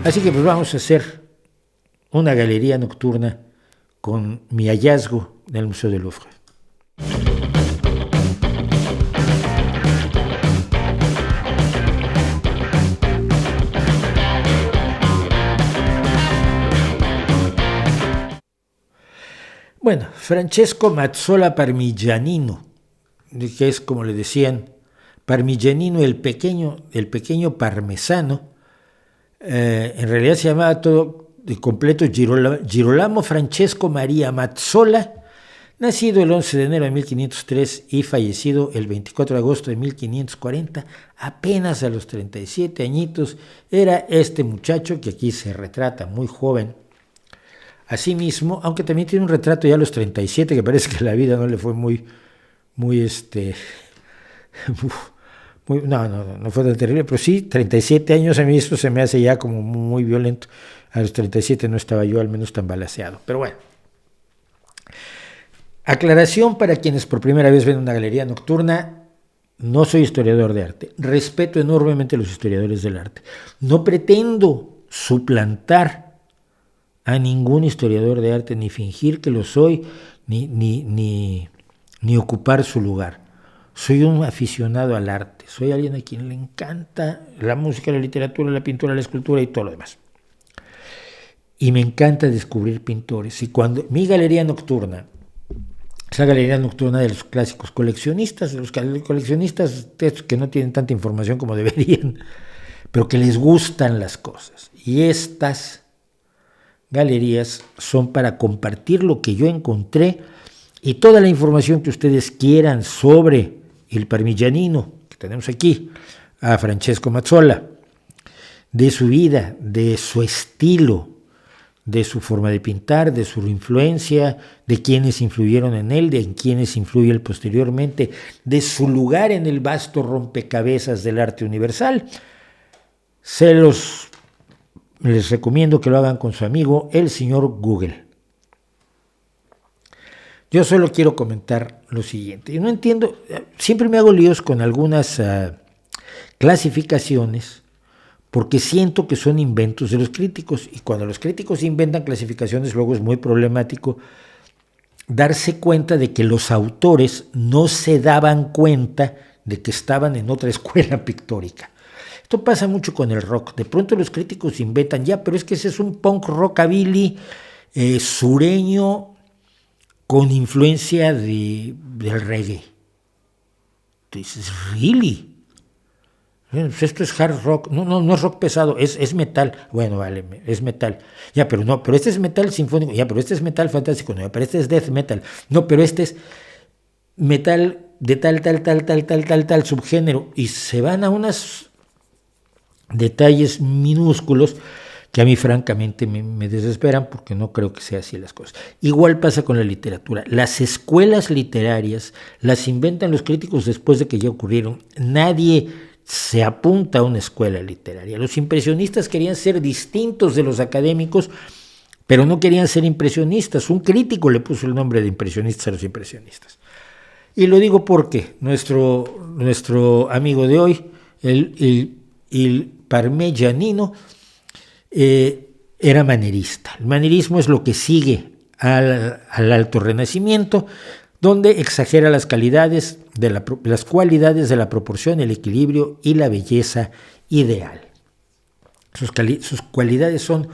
Así que pues vamos a hacer una galería nocturna con mi hallazgo en el Museo del Louvre. Bueno, Francesco Mazzola Parmigianino, que es como le decían, Parmigianino el pequeño parmesano, en realidad se llamaba todo de completo Girolamo Francesco Maria Mazzola, nacido el 11 de enero de 1503 y fallecido el 24 de agosto de 1540, apenas a los 37 añitos, era este muchacho que aquí se retrata muy joven. Asimismo, aunque también tiene un retrato ya a los 37, que parece que la vida no le fue muy no fue tan terrible, pero sí, 37 años a mí esto se me hace ya como muy violento. A los 37 no estaba yo al menos tan balaceado, pero bueno. Aclaración para quienes por primera vez ven una galería nocturna: no soy historiador de arte, respeto enormemente a los historiadores del arte. No pretendo suplantar a ningún historiador de arte, ni fingir que lo soy, ni ocupar su lugar. Soy un aficionado al arte, soy alguien a quien le encanta la música, la literatura, la pintura, la escultura y todo lo demás. Y me encanta descubrir pintores. Y cuando mi galería nocturna, esa galería nocturna de los clásicos coleccionistas, los coleccionistas que no tienen tanta información como deberían, pero que les gustan las cosas. Y estas galerías son para compartir lo que yo encontré y toda la información que ustedes quieran sobre el Parmigianino, que tenemos aquí, a Francesco Mazzola, de su vida, de su estilo, de su forma de pintar, de su influencia, de quienes influyeron en él, de quienes influyó él posteriormente, de su lugar en el vasto rompecabezas del arte universal. Les recomiendo que lo hagan con su amigo, el señor Google. Yo solo quiero comentar lo siguiente. Yo no entiendo, siempre me hago líos con algunas clasificaciones porque siento que son inventos de los críticos. Y cuando los críticos inventan clasificaciones, luego es muy problemático darse cuenta de que los autores no se daban cuenta de que estaban en otra escuela pictórica. Esto pasa mucho con el rock. De pronto los críticos inventan, pero es que ese es un punk rockabilly sureño con influencia del reggae. Entonces, ¿really? Esto es hard rock. No es rock pesado, es metal. Bueno, vale, es metal. Pero este es metal sinfónico. Pero este es metal fantástico. No, pero este es death metal. No, pero este es metal de tal subgénero. Y se van a unos detalles minúsculos que a mí francamente me desesperan, porque no creo que sea así las cosas. Igual pasa con la literatura. Las escuelas literarias las inventan los críticos después de que ya ocurrieron. Nadie se apunta a una escuela literaria. Los impresionistas querían ser distintos de los académicos, pero no querían ser impresionistas. Un crítico le puso el nombre de impresionistas a los impresionistas. Y lo digo porque nuestro amigo de hoy, el Parmigianino, era manierista. El manierismo es lo que sigue al Alto Renacimiento, donde exagera las cualidades de la proporción, el equilibrio y la belleza ideal. Sus cualidades son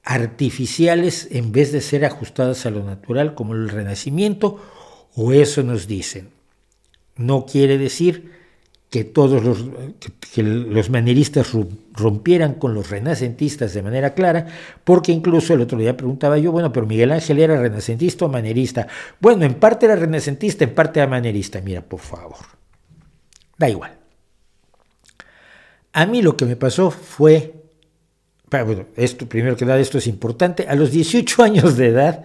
artificiales en vez de ser ajustadas a lo natural, como el Renacimiento, o eso nos dicen. No quiere decir que todos los manieristas rompieran con los renacentistas de manera clara, porque incluso el otro día preguntaba yo, pero Miguel Ángel era renacentista o manierista. Bueno, en parte era renacentista, en parte era manierista. Mira, por favor, da igual. A mí lo que me pasó fue, primero que nada, esto es importante, a los 18 años de edad,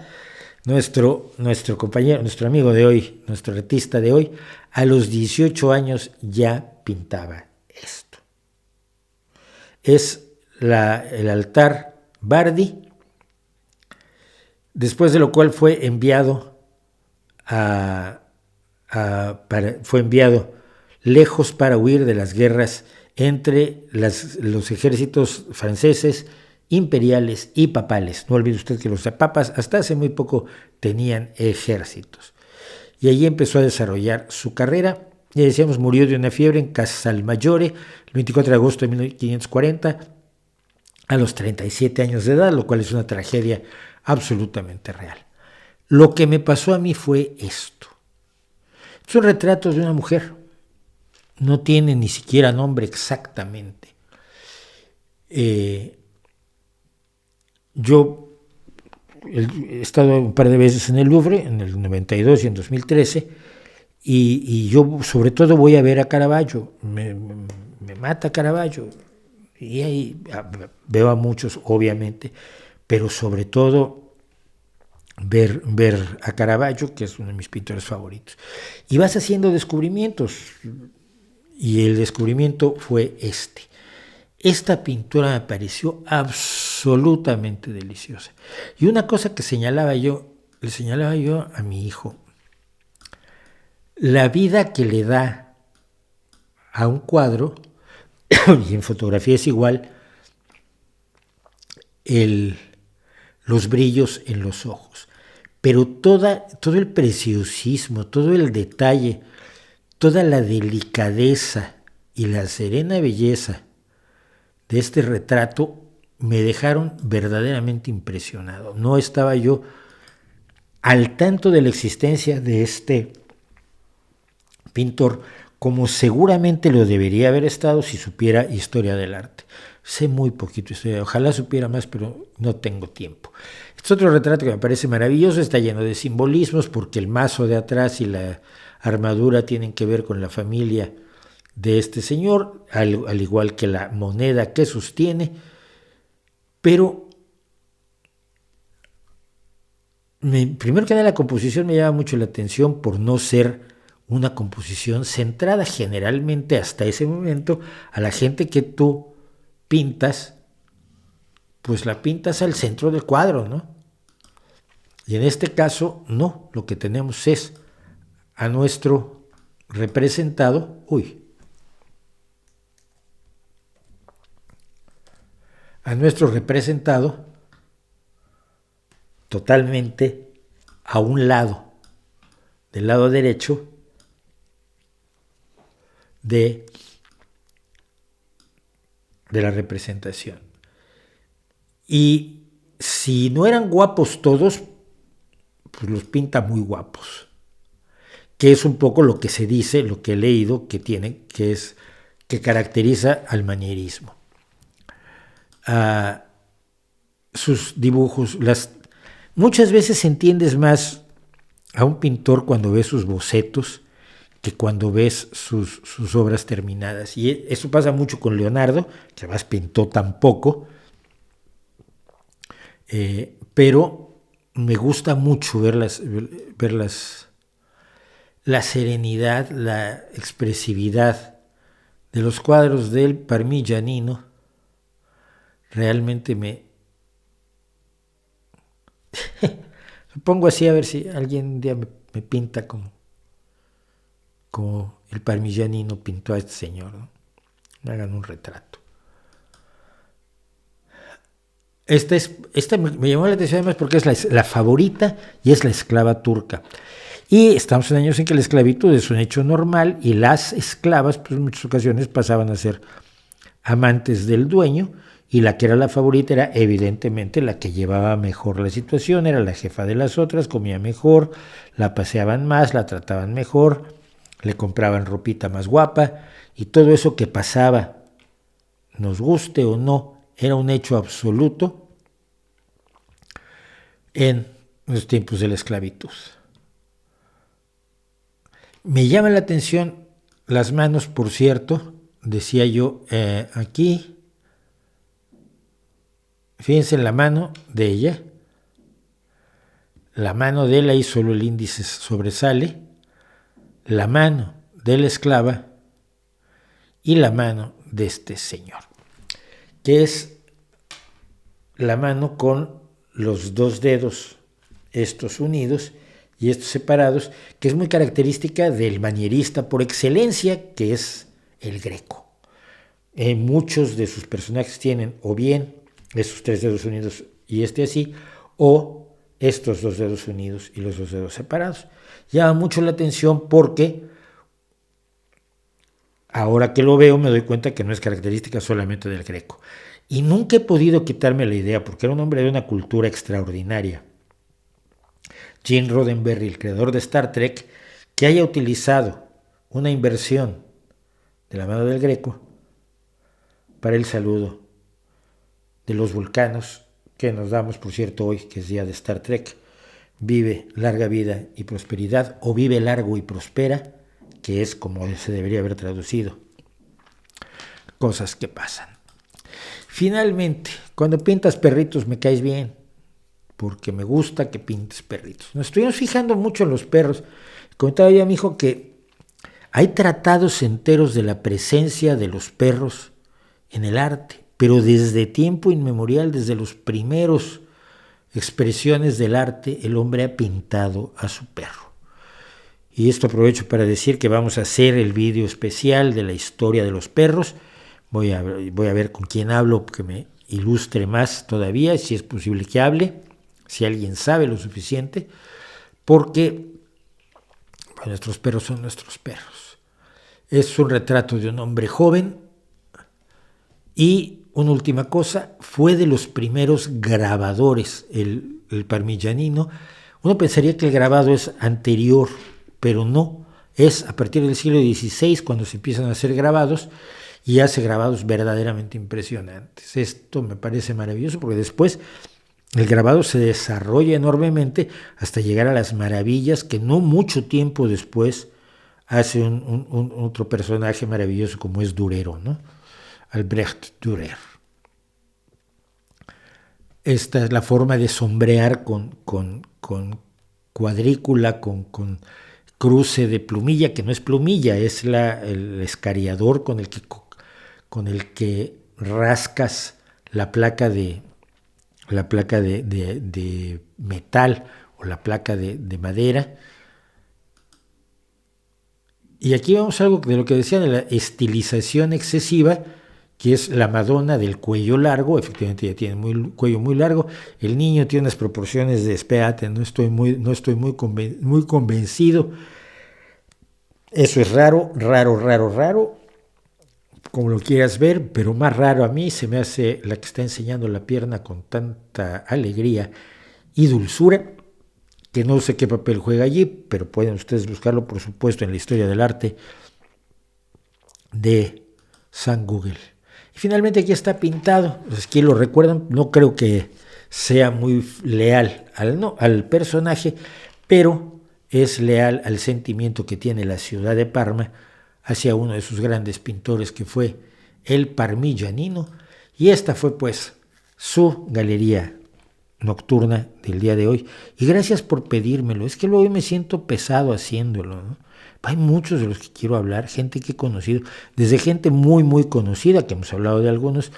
nuestro compañero, nuestro amigo de hoy, nuestro artista de hoy, a los 18 años ya pintaba esto. Es el altar Bardi, después de lo cual fue enviado lejos para huir de las guerras entre los ejércitos franceses imperiales y papales. No olvide usted que los papas hasta hace muy poco tenían ejércitos. Y allí empezó a desarrollar su carrera. Ya decíamos, murió de una fiebre en Casalmaggiore el 24 de agosto de 1540 a los 37 años de edad, lo cual es una tragedia absolutamente real. Lo que me pasó a mí fue esto. Es un retrato de una mujer. No tiene ni siquiera nombre exactamente. Yo he estado un par de veces en el Louvre, en el 92 y en 2013, y yo sobre todo voy a ver a Caravaggio. Me mata Caravaggio. Y ahí veo a muchos, obviamente, pero sobre todo ver a Caravaggio, que es uno de mis pintores favoritos. Y vas haciendo descubrimientos, y el descubrimiento fue este. Esta pintura me pareció absolutamente deliciosa. Y una cosa que le señalaba yo a mi hijo, la vida que le da a un cuadro, y en fotografía es igual, los brillos en los ojos. Pero todo el preciosismo, todo el detalle, toda la delicadeza y la serena belleza de este retrato me dejaron verdaderamente impresionado. No estaba yo al tanto de la existencia de este pintor como seguramente lo debería haber estado si supiera historia del arte. Sé muy poquito historia, ojalá supiera más, pero no tengo tiempo. Este es otro retrato que me parece maravilloso, está lleno de simbolismos porque el mazo de atrás y la armadura tienen que ver con la familia de este señor, al igual que la moneda que sostiene, pero primero que nada la composición me llama mucho la atención por no ser una composición centrada generalmente hasta ese momento a la gente que tú pintas, pues la pintas al centro del cuadro, ¿no? Y en este caso, no, lo que tenemos es a nuestro representado, totalmente a un lado, del lado derecho de la representación. Y si no eran guapos todos, pues los pinta muy guapos, que es un poco lo que se dice, lo que he leído que caracteriza al manierismo. Sus dibujos, muchas veces entiendes más a un pintor cuando ves sus bocetos que cuando ves sus obras terminadas. Y eso pasa mucho con Leonardo, que además pintó tan poco, pero me gusta mucho ver la serenidad, la expresividad de los cuadros del Parmigianino. Realmente me pongo así a ver si alguien un día me pinta como el Parmigianino pintó a este señor, ¿no? Me hagan un retrato. Esta me llamó la atención además porque es la favorita y es la esclava turca. Y estamos en años en que la esclavitud es un hecho normal y las esclavas, pues en muchas ocasiones pasaban a ser amantes del dueño, y la que era la favorita era evidentemente la que llevaba mejor la situación, era la jefa de las otras, comía mejor, la paseaban más, la trataban mejor, le compraban ropita más guapa, y todo eso que pasaba, nos guste o no, era un hecho absoluto en los tiempos de la esclavitud. Me llaman la atención las manos, por cierto, decía yo, aquí, fíjense en la mano de ella, la mano de él, ahí solo el índice sobresale, la mano de la esclava y la mano de este señor, que es la mano con los dos dedos, estos unidos y estos separados, que es muy característica del manierista por excelencia, que es el Greco. Muchos de sus personajes tienen o bien esos 3 dedos unidos y este así, o estos 2 dedos unidos y los 2 dedos separados. Llama mucho la atención porque ahora que lo veo me doy cuenta que no es característica solamente del Greco. Y nunca he podido quitarme la idea, porque era un hombre de una cultura extraordinaria, Gene Roddenberry, el creador de Star Trek, que haya utilizado una inversión de la mano del Greco para el saludo de los vulcanos que nos damos, por cierto, hoy, que es día de Star Trek. Vive larga vida y prosperidad, o vive largo y prospera, que es como se debería haber traducido. Cosas que pasan. Finalmente, cuando pintas perritos me caes bien, porque me gusta que pintes perritos. Nos estuvimos fijando mucho en los perros. Comentaba yo a mi hijo que hay tratados enteros de la presencia de los perros en el arte, pero desde tiempo inmemorial, desde los primeros expresiones del arte, el hombre ha pintado a su perro. Y esto aprovecho para decir que vamos a hacer el vídeo especial de la historia de los perros. Voy a ver con quién hablo, que me ilustre más todavía, si es posible que hable, si alguien sabe lo suficiente, porque nuestros perros son nuestros perros. Es un retrato de un hombre joven y, una última cosa, fue de los primeros grabadores, el Parmigianino. Uno pensaría que el grabado es anterior, pero no, es a partir del siglo XVI cuando se empiezan a hacer grabados, y hace grabados verdaderamente impresionantes. Esto me parece maravilloso porque después el grabado se desarrolla enormemente hasta llegar a las maravillas que no mucho tiempo después hace otro personaje maravilloso como es Durero, ¿no? Albrecht Dürer. Esta es la forma de sombrear con cuadrícula, con cruce de plumilla, que no es plumilla, es el escariador con el que rascas la placa de metal o la placa de madera. Y aquí vemos algo de lo que decían de la estilización excesiva, que es la Madonna del cuello largo. Efectivamente ya tiene cuello muy largo. El niño tiene unas proporciones de, espérate, no estoy muy convencido. Eso es raro, como lo quieras ver, pero más raro a mí se me hace la que está enseñando la pierna con tanta alegría y dulzura, que no sé qué papel juega allí, pero pueden ustedes buscarlo, por supuesto, en la historia del arte de San Google. Y finalmente aquí está pintado, pues aquí lo recuerdan, no creo que sea muy leal al personaje, pero es leal al sentimiento que tiene la ciudad de Parma hacia uno de sus grandes pintores, que fue el Parmigianino, y esta fue pues su galería nocturna del día de hoy. Y gracias por pedírmelo, es que luego me siento pesado haciéndolo, ¿no? Hay muchos de los que quiero hablar, gente que he conocido, desde gente muy conocida, que hemos hablado de algunos,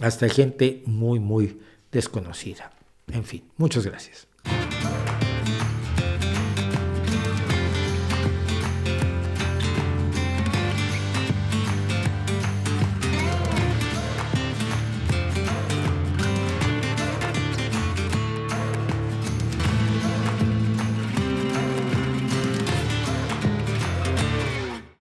hasta gente muy desconocida. En fin, muchas gracias.